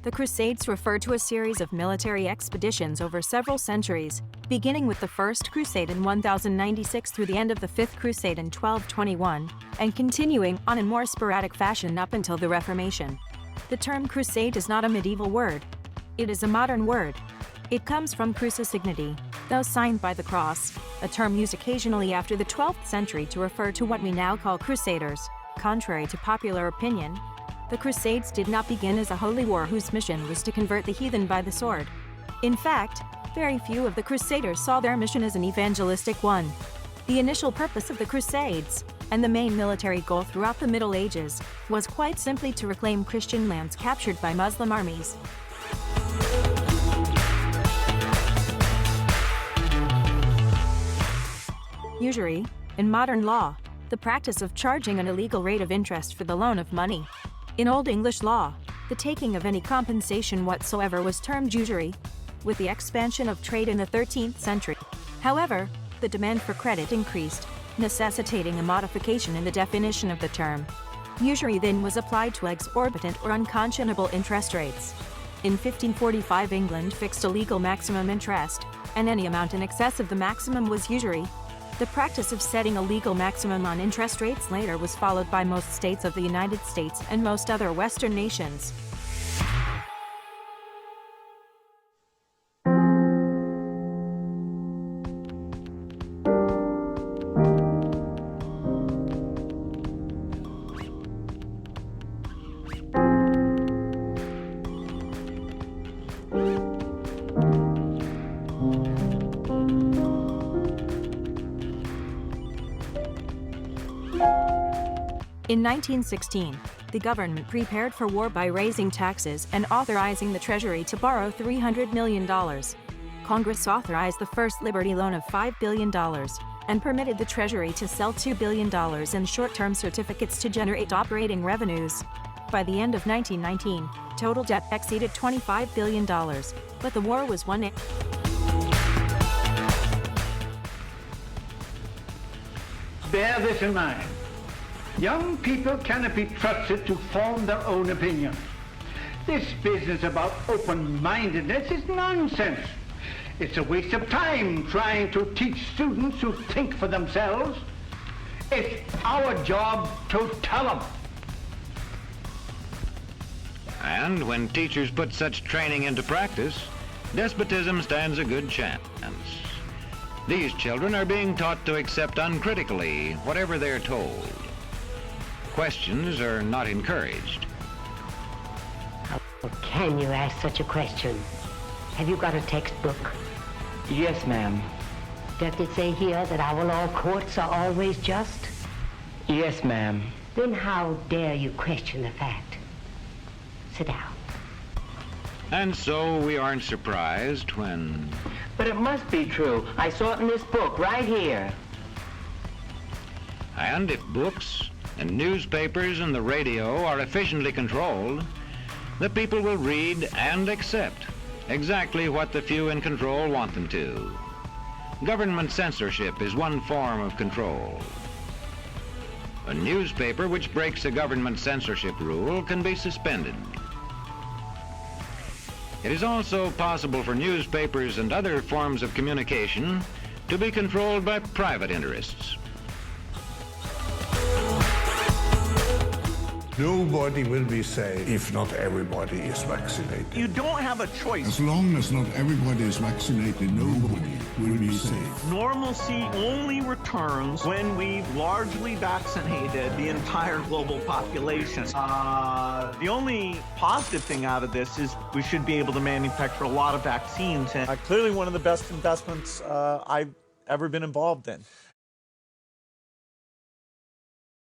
The Crusades refer to a series of military expeditions over several centuries, beginning with the First Crusade in 1096 through the end of the Fifth Crusade in 1221, and continuing on in more sporadic fashion up until the Reformation. The term crusade is not a medieval word. It is a modern word. It comes from crucis igniti, though signed by the cross, a term used occasionally after the 12th century to refer to what we now call crusaders. Contrary to popular opinion, the Crusades did not begin as a holy war whose mission was to convert the heathen by the sword. In fact, very few of the Crusaders saw their mission as an evangelistic one. The initial purpose of the Crusades, and the main military goal throughout the Middle Ages, was quite simply to reclaim Christian lands captured by Muslim armies. Usury, in modern law, the practice of charging an illegal rate of interest for the loan of money. In Old English law, the taking of any compensation whatsoever was termed usury. With the expansion of trade in the 13th century, however, the demand for credit increased, necessitating a modification in the definition of the term. Usury then was applied to exorbitant or unconscionable interest rates. In 1545, England fixed a legal maximum interest, and any amount in excess of the maximum was usury. The practice of setting a legal maximum on interest rates later was followed by most states of the United States and most other Western nations. In 1916, the government prepared for war by raising taxes and authorizing the Treasury to borrow $300 million. Congress authorized the first Liberty loan of $5 billion and permitted the Treasury to sell $2 billion in short-term certificates to generate operating revenues. By the end of 1919, total debt exceeded $25 billion, but the war was won. Bear this in mind. Young people cannot be trusted to form their own opinion. This business about open-mindedness is nonsense. It's a waste of time trying to teach students to think for themselves. It's our job to tell them. And when teachers put such training into practice, despotism stands a good chance. These children are being taught to accept uncritically whatever they're told. Questions are not encouraged. How can you ask such a question? Have you got a textbook? Yes, ma'am. Does it say here that our law courts are always just? Yes, ma'am. Then how dare you question the fact? Sit down. And so we aren't surprised when... But it must be true. I saw it in this book right here. And if books and newspapers and the radio are efficiently controlled, the people will read and accept exactly what the few in control want them to. Government censorship is one form of control. A newspaper which breaks a government censorship rule can be suspended. It is also possible for newspapers and other forms of communication to be controlled by private interests. Nobody will be safe if not everybody is vaccinated. You don't have a choice. As long as not everybody is vaccinated, nobody will be safe. Normalcy only returns when we've largely vaccinated the entire global population. The only positive thing out of this is we should be able to manufacture a lot of vaccines. Clearly one of the best investments I've ever been involved in.